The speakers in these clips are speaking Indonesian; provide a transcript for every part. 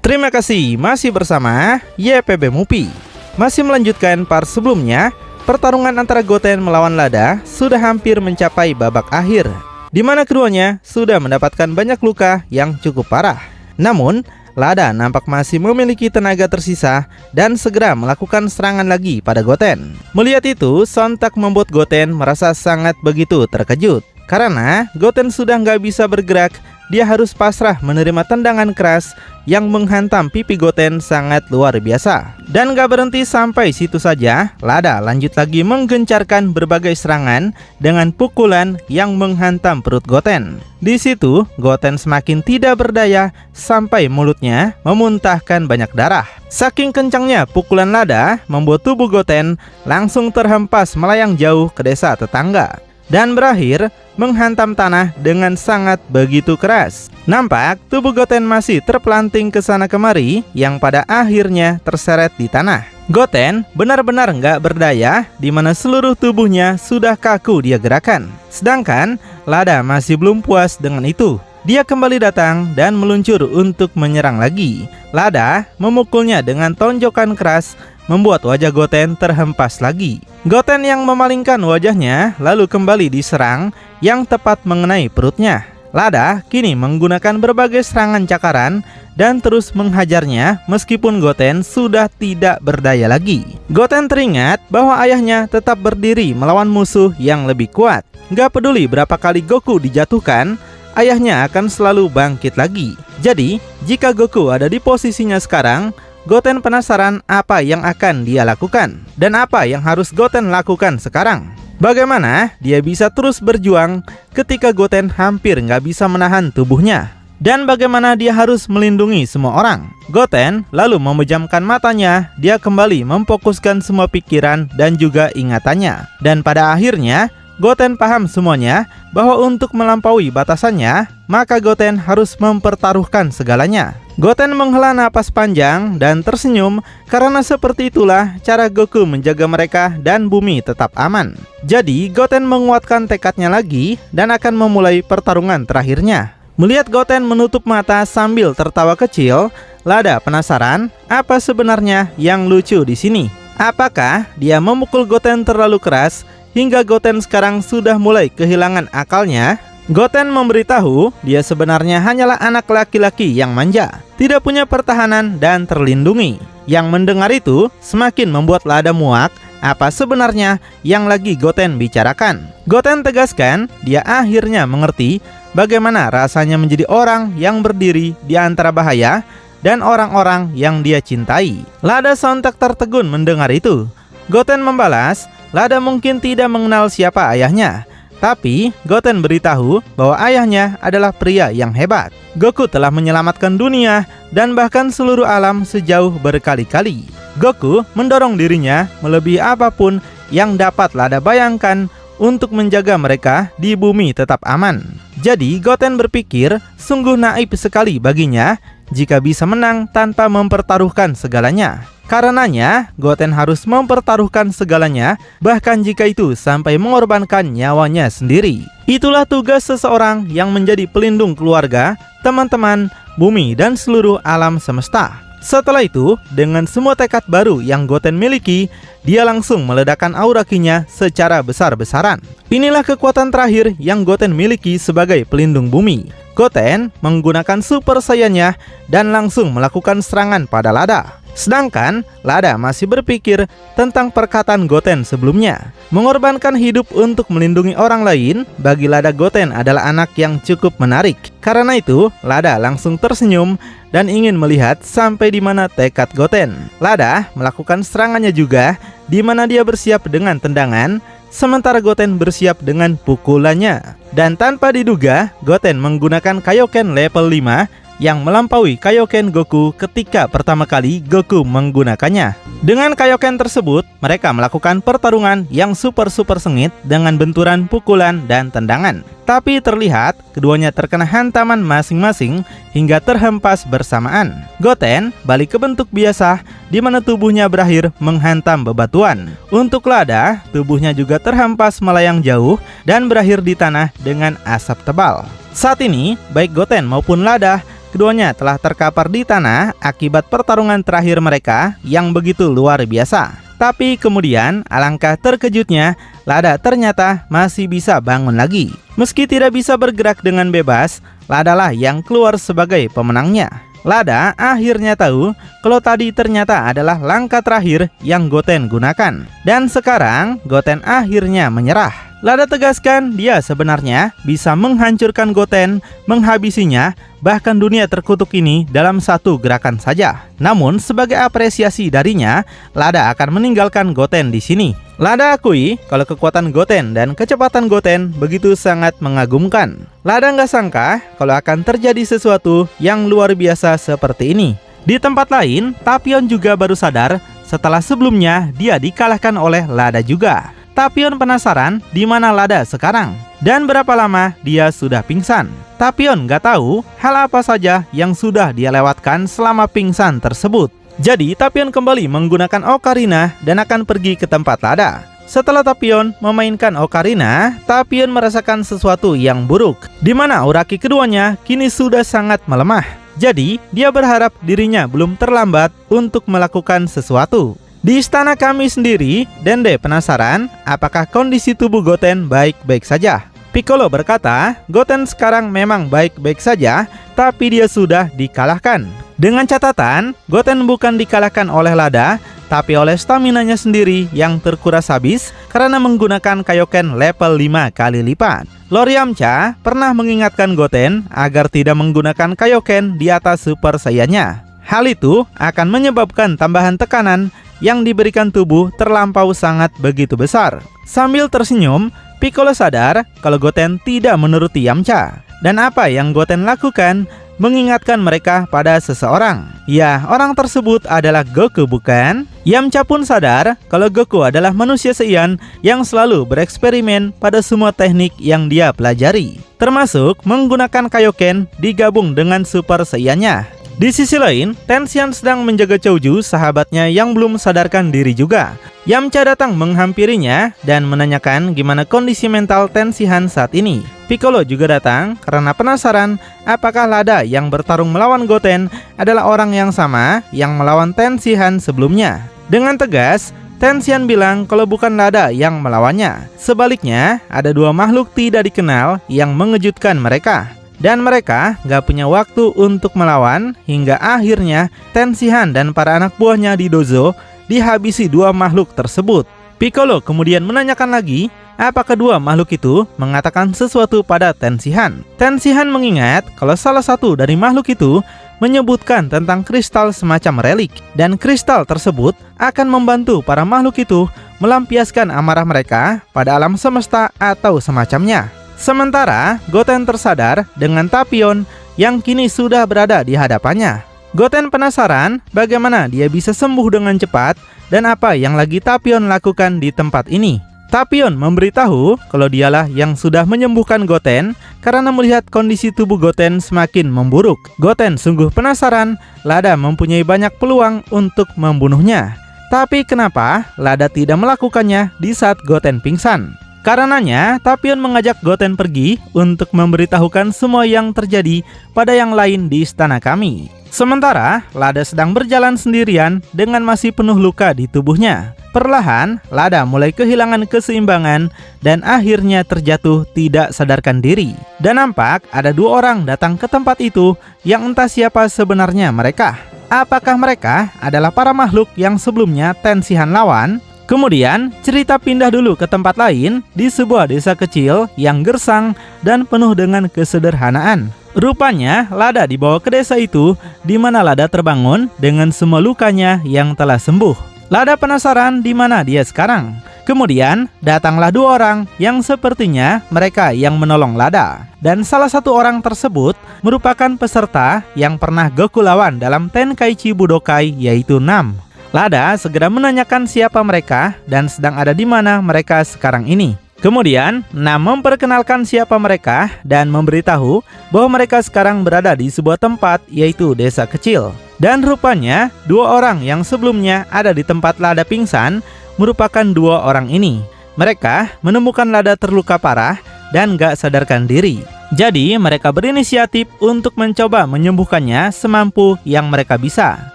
Terima kasih masih bersama YPB Movie. Masih melanjutkan part sebelumnya, pertarungan antara Goten melawan Lada sudah hampir mencapai babak akhir, di mana keduanya sudah mendapatkan banyak luka yang cukup parah. Namun, Lada nampak masih memiliki tenaga tersisa dan segera melakukan serangan lagi pada Goten. Melihat itu, sontak membuat Goten merasa sangat begitu terkejut. Karena Goten sudah nggak bisa bergerak, dia harus pasrah menerima tendangan keras yang menghantam pipi Goten sangat luar biasa. Dan gak berhenti sampai situ saja, Lada lanjut lagi menggencarkan berbagai serangan dengan pukulan yang menghantam perut Goten. Di situ, Goten semakin tidak berdaya sampai mulutnya memuntahkan banyak darah. Saking kencangnya pukulan Lada membuat tubuh Goten langsung terhempas melayang jauh ke desa tetangga dan berakhir menghantam tanah dengan sangat begitu keras. Nampak tubuh Goten masih terpelanting ke sana kemari yang pada akhirnya terseret di tanah. Goten benar-benar nggak berdaya, di mana seluruh tubuhnya sudah kaku dia gerakan. Sedangkan Lada masih belum puas dengan itu. Dia kembali datang dan meluncur untuk menyerang lagi. Lada memukulnya dengan tonjokan keras, membuat wajah Goten terhempas lagi. Goten yang memalingkan wajahnya lalu kembali diserang yang tepat mengenai perutnya. Lada kini menggunakan berbagai serangan cakaran dan terus menghajarnya meskipun Goten sudah tidak berdaya lagi. Goten teringat bahwa ayahnya tetap berdiri melawan musuh yang lebih kuat. Gak peduli berapa kali Goku dijatuhkan, ayahnya akan selalu bangkit lagi. Jadi, jika Goku ada di posisinya sekarang, Goten penasaran apa yang akan dia lakukan dan apa yang harus Goten lakukan sekarang. Bagaimana dia bisa terus berjuang ketika Goten hampir nggak bisa menahan tubuhnya, dan bagaimana dia harus melindungi semua orang. Goten lalu memejamkan matanya, dia kembali memfokuskan semua pikiran dan juga ingatannya. Dan pada akhirnya Goten paham semuanya bahwa untuk melampaui batasannya, maka Goten harus mempertaruhkan segalanya. Goten menghela napas panjang dan tersenyum karena seperti itulah cara Goku menjaga mereka dan bumi tetap aman. Jadi Goten menguatkan tekadnya lagi dan akan memulai pertarungan terakhirnya. Melihat Goten menutup mata sambil tertawa kecil, Lada penasaran apa sebenarnya yang lucu di sini. Apakah dia memukul Goten terlalu keras hingga Goten sekarang sudah mulai kehilangan akalnya? Goten memberitahu dia sebenarnya hanyalah anak laki-laki yang manja, tidak punya pertahanan dan terlindungi. Yang mendengar itu semakin membuat Lada muak apa sebenarnya yang lagi Goten bicarakan. Goten tegaskan dia akhirnya mengerti bagaimana rasanya menjadi orang yang berdiri di antara bahaya dan orang-orang yang dia cintai. Lada sontak tertegun mendengar itu. Goten membalas, Lada mungkin tidak mengenal siapa ayahnya, tapi Goten beritahu bahwa ayahnya adalah pria yang hebat. Goku telah menyelamatkan dunia dan bahkan seluruh alam sejauh berkali-kali. Goku mendorong dirinya melebihi apapun yang dapat Lada bayangkan untuk menjaga mereka di bumi tetap aman. Jadi Goten berpikir sungguh naif sekali baginya jika bisa menang tanpa mempertaruhkan segalanya. Karenanya, Goten harus mempertaruhkan segalanya, bahkan jika itu sampai mengorbankan nyawanya sendiri. Itulah tugas seseorang yang menjadi pelindung keluarga, teman-teman, bumi, dan seluruh alam semesta. Setelah itu, dengan semua tekad baru yang Goten miliki, dia langsung meledakkan aura Ki-nya secara besar-besaran. Inilah kekuatan terakhir yang Goten miliki sebagai pelindung bumi. Goten menggunakan Super Saiyan-nya dan langsung melakukan serangan pada Lada. Sedangkan Lada masih berpikir tentang perkataan Goten sebelumnya. Mengorbankan hidup untuk melindungi orang lain, bagi Lada Goten adalah anak yang cukup menarik. Karena itu, Lada langsung tersenyum dan ingin melihat sampai di mana tekad Goten. Lada melakukan serangannya juga, di mana dia bersiap dengan tendangan, sementara Goten bersiap dengan pukulannya. Dan tanpa diduga, Goten menggunakan Kaioken level 5 yang melampaui Kaioken Goku ketika pertama kali Goku menggunakannya. Dengan Kaioken tersebut, mereka melakukan pertarungan yang super sengit dengan benturan pukulan dan tendangan. Tapi terlihat keduanya terkena hantaman masing-masing hingga terhempas bersamaan. Goten balik ke bentuk biasa, di mana tubuhnya berakhir menghantam bebatuan. Untuk Lada, tubuhnya juga terhempas melayang jauh dan berakhir di tanah dengan asap tebal. Saat ini, baik Goten maupun Lada, keduanya telah terkapar di tanah akibat pertarungan terakhir mereka yang begitu luar biasa. Tapi kemudian, alangkah terkejutnya, Lada ternyata masih bisa bangun lagi. Meski tidak bisa bergerak dengan bebas, Lada lah yang keluar sebagai pemenangnya. Lada akhirnya tahu kalau tadi ternyata adalah langkah terakhir yang Goten gunakan. Dan sekarang Goten akhirnya menyerah. Lada tegaskan dia sebenarnya bisa menghancurkan Goten, menghabisinya, bahkan dunia terkutuk ini dalam satu gerakan saja. Namun sebagai apresiasi darinya, Lada akan meninggalkan Goten di sini. Lada akui kalau kekuatan Goten dan kecepatan Goten begitu sangat mengagumkan. Lada nggak sangka kalau akan terjadi sesuatu yang luar biasa seperti ini. Di tempat lain, Tapion juga baru sadar setelah sebelumnya dia dikalahkan oleh Lada juga. Tapion penasaran di mana Lada sekarang dan berapa lama dia sudah pingsan. Tapion nggak tahu hal apa saja yang sudah dia lewatkan selama pingsan tersebut. Jadi Tapion kembali menggunakan Ocarina dan akan pergi ke tempat Lada. Setelah Tapion memainkan Ocarina, Tapion merasakan sesuatu yang buruk, di mana aura ki keduanya kini sudah sangat melemah. Jadi dia berharap dirinya belum terlambat untuk melakukan sesuatu. Di istana kami sendiri, Dende penasaran apakah kondisi tubuh Goten baik-baik saja. Piccolo berkata, Goten sekarang memang baik-baik saja, tapi dia sudah dikalahkan. Dengan catatan, Goten bukan dikalahkan oleh Lada, tapi oleh staminanya sendiri yang terkuras habis karena menggunakan Kaioken level 5 kali lipat. Lord Yamcha pernah mengingatkan Goten agar tidak menggunakan Kaioken di atas Super Saiyan-nya. Hal itu akan menyebabkan tambahan tekanan yang diberikan tubuh terlampau sangat begitu besar. Sambil tersenyum, Piccolo sadar kalau Goten tidak menuruti Yamcha. Dan apa yang Goten lakukan mengingatkan mereka pada seseorang. Ya, orang tersebut adalah Goku, bukan? Yamcha pun sadar kalau Goku adalah manusia Saiyan yang selalu bereksperimen pada semua teknik yang dia pelajari, termasuk menggunakan Kaioken digabung dengan Super Saiyan-nya. Di sisi lain, Tenshinhan sedang menjaga Choujuu, sahabatnya yang belum sadarkan diri juga. Yamcha datang menghampirinya dan menanyakan gimana kondisi mental Tenshinhan saat ini. Piccolo juga datang karena penasaran apakah Lada yang bertarung melawan Goten adalah orang yang sama yang melawan Tenshinhan sebelumnya. Dengan tegas, Tenshinhan bilang kalau bukan Lada yang melawannya. Sebaliknya, ada dua makhluk tidak dikenal yang mengejutkan mereka. Dan mereka gak punya waktu untuk melawan hingga akhirnya Tenshinhan dan para anak buahnya di dojo dihabisi dua makhluk tersebut. Piccolo kemudian menanyakan lagi apa kedua makhluk itu mengatakan sesuatu pada Tenshinhan. Tenshinhan mengingat kalau salah satu dari makhluk itu menyebutkan tentang kristal semacam relik, dan kristal tersebut akan membantu para makhluk itu melampiaskan amarah mereka pada alam semesta atau semacamnya. Sementara Goten tersadar dengan Tapion yang kini sudah berada di hadapannya. Goten penasaran bagaimana dia bisa sembuh dengan cepat dan apa yang lagi Tapion lakukan di tempat ini. Tapion memberitahu kalau dialah yang sudah menyembuhkan Goten karena melihat kondisi tubuh Goten semakin memburuk. Goten sungguh penasaran Lada mempunyai banyak peluang untuk membunuhnya. Tapi kenapa Lada tidak melakukannya di saat Goten pingsan? Karenanya, Tapion mengajak Goten pergi untuk memberitahukan semua yang terjadi pada yang lain di istana kami. Sementara, Lada sedang berjalan sendirian dengan masih penuh luka di tubuhnya. Perlahan, Lada mulai kehilangan keseimbangan dan akhirnya terjatuh tidak sadarkan diri. Dan nampak ada dua orang datang ke tempat itu yang entah siapa sebenarnya mereka. Apakah mereka adalah para makhluk yang sebelumnya Tenshinhan lawan? Kemudian, cerita pindah dulu ke tempat lain di sebuah desa kecil yang gersang dan penuh dengan kesederhanaan. Rupanya, Lada dibawa ke desa itu, di mana Lada terbangun dengan semua lukanya yang telah sembuh. Lada penasaran di mana dia sekarang. Kemudian, datanglah dua orang yang sepertinya mereka yang menolong Lada. Dan salah satu orang tersebut merupakan peserta yang pernah Goku lawan dalam Tenkaichi Budokai, yaitu Nam. Lada segera menanyakan siapa mereka dan sedang ada di mana mereka sekarang ini. Kemudian, Nam memperkenalkan siapa mereka dan memberitahu bahwa mereka sekarang berada di sebuah tempat, yaitu desa kecil. Dan rupanya, dua orang yang sebelumnya ada di tempat Lada pingsan merupakan dua orang ini. Mereka menemukan Lada terluka parah dan gak sadarkan diri. Jadi mereka berinisiatif untuk mencoba menyembuhkannya semampu yang mereka bisa.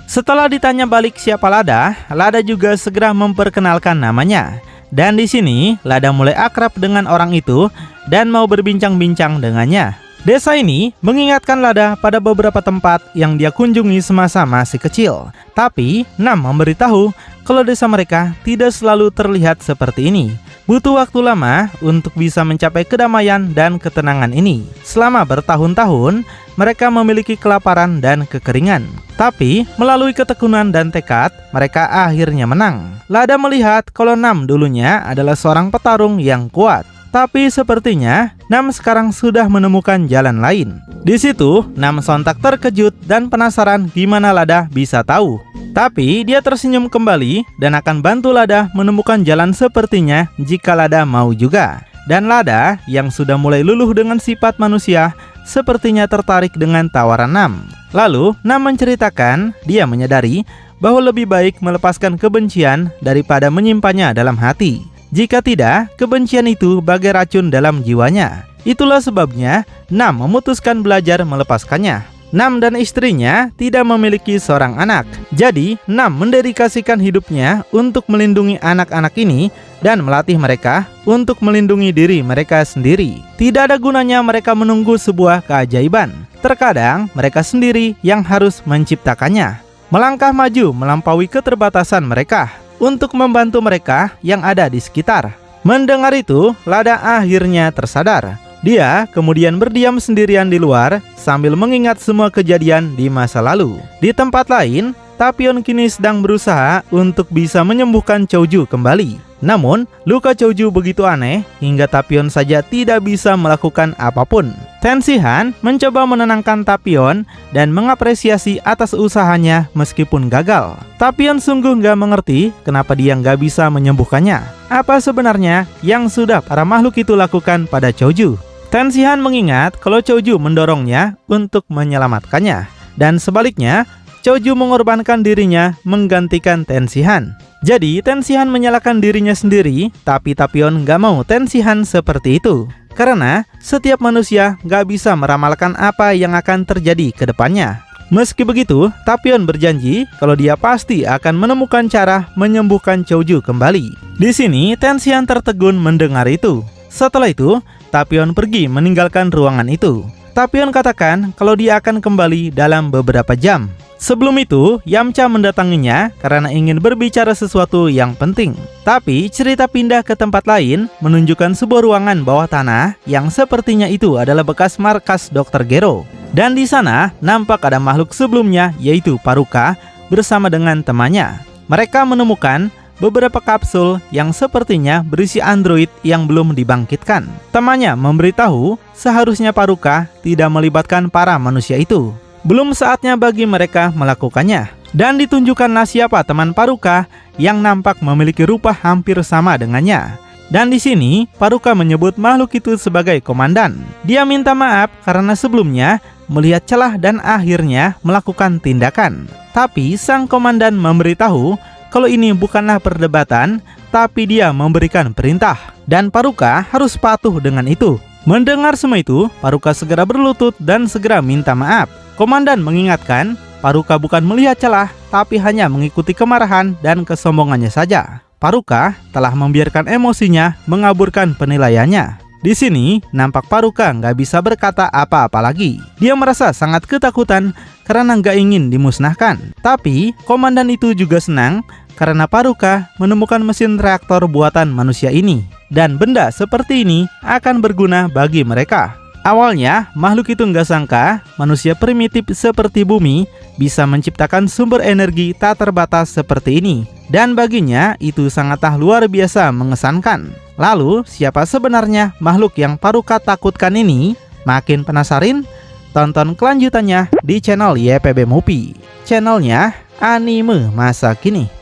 Setelah ditanya balik siapa Lada, Lada juga segera memperkenalkan namanya. Dan di sini Lada mulai akrab dengan orang itu dan mau berbincang-bincang dengannya. Desa ini mengingatkan Lada pada beberapa tempat yang dia kunjungi semasa masih kecil. Tapi Nam memberitahu kalau desa mereka tidak selalu terlihat seperti ini. Butuh waktu lama untuk bisa mencapai kedamaian dan ketenangan ini. Selama bertahun-tahun, mereka memiliki kelaparan dan kekeringan. Tapi, melalui ketekunan dan tekad, mereka akhirnya menang. Lada melihat kalau Nam dulunya adalah seorang petarung yang kuat. Tapi sepertinya Nam sekarang sudah menemukan jalan lain. Di situ, Nam sontak terkejut dan penasaran gimana Lada bisa tahu. Tapi dia tersenyum kembali dan akan bantu Lada menemukan jalan sepertinya jika Lada mau juga. Dan Lada yang sudah mulai luluh dengan sifat manusia sepertinya tertarik dengan tawaran Nam. Lalu Nam menceritakan dia menyadari bahwa lebih baik melepaskan kebencian daripada menyimpannya dalam hati. Jika tidak, kebencian itu bagai racun dalam jiwanya. Itulah sebabnya Nam memutuskan belajar melepaskannya. Nam dan istrinya tidak memiliki seorang anak. Jadi, Nam mendedikasikan hidupnya untuk melindungi anak-anak ini dan melatih mereka untuk melindungi diri mereka sendiri. Tidak ada gunanya mereka menunggu sebuah keajaiban. Terkadang, mereka sendiri yang harus menciptakannya. Melangkah maju melampaui keterbatasan mereka untuk membantu mereka yang ada di sekitar. Mendengar itu, Lada akhirnya tersadar. Dia kemudian berdiam sendirian di luar sambil mengingat semua kejadian di masa lalu. Di tempat lain, Tapion kini sedang berusaha untuk bisa menyembuhkan Choju kembali. Namun, luka Choju begitu aneh hingga Tapion saja tidak bisa melakukan apapun. Tensihan mencoba menenangkan Tapion dan mengapresiasi atas usahanya meskipun gagal. Tapion sungguh nggak mengerti kenapa dia nggak bisa menyembuhkannya. Apa sebenarnya yang sudah para makhluk itu lakukan pada Choju? Tensihan mengingat kalau Choju mendorongnya untuk menyelamatkannya. Dan sebaliknya, Choju mengorbankan dirinya menggantikan Tensihan. Jadi Tensihan menyalahkan dirinya sendiri, tapi Tapion nggak mau Tensihan seperti itu. Karena setiap manusia nggak bisa meramalkan apa yang akan terjadi ke depannya. Meski begitu, Tapion berjanji kalau dia pasti akan menemukan cara menyembuhkan Choju kembali. Di sini Tensihan tertegun mendengar itu. Setelah itu, Tapion pergi meninggalkan ruangan itu. Tapion katakan kalau dia akan kembali dalam beberapa jam. Sebelum itu, Yamcha mendatanginya karena ingin berbicara sesuatu yang penting. Tapi cerita pindah ke tempat lain menunjukkan sebuah ruangan bawah tanah yang sepertinya itu adalah bekas markas Dr. Gero. Dan di sana nampak ada makhluk sebelumnya yaitu Paruka bersama dengan temannya. Mereka menemukan beberapa kapsul yang sepertinya berisi android yang belum dibangkitkan. Temannya memberitahu seharusnya Paruka tidak melibatkan para manusia itu. Belum saatnya bagi mereka melakukannya. Dan ditunjukkanlah siapa teman Paruka yang nampak memiliki rupa hampir sama dengannya. Dan di sini Paruka menyebut makhluk itu sebagai komandan. Dia minta maaf karena sebelumnya melihat celah dan akhirnya melakukan tindakan. Tapi sang komandan memberitahu kalau ini bukanlah perdebatan, tapi dia memberikan perintah. Dan Paruka harus patuh dengan itu. Mendengar semua itu, Paruka segera berlutut dan segera minta maaf. Komandan mengingatkan, Paruka bukan melihat celah, tapi hanya mengikuti kemarahan dan kesombongannya saja. Paruka telah membiarkan emosinya mengaburkan penilaiannya. Di sini, nampak Paruka nggak bisa berkata apa-apa lagi. Dia merasa sangat ketakutan karena nggak ingin dimusnahkan. Tapi, komandan itu juga senang karena Paruka menemukan mesin reaktor buatan manusia ini. Dan benda seperti ini akan berguna bagi mereka. Awalnya, makhluk itu nggak sangka manusia primitif seperti bumi bisa menciptakan sumber energi tak terbatas seperti ini. Dan baginya itu sangatlah luar biasa mengesankan. Lalu, siapa sebenarnya makhluk yang Paruka takutkan ini? Makin penasaran? Tonton kelanjutannya di channel YPB Movie. Channelnya anime masa kini.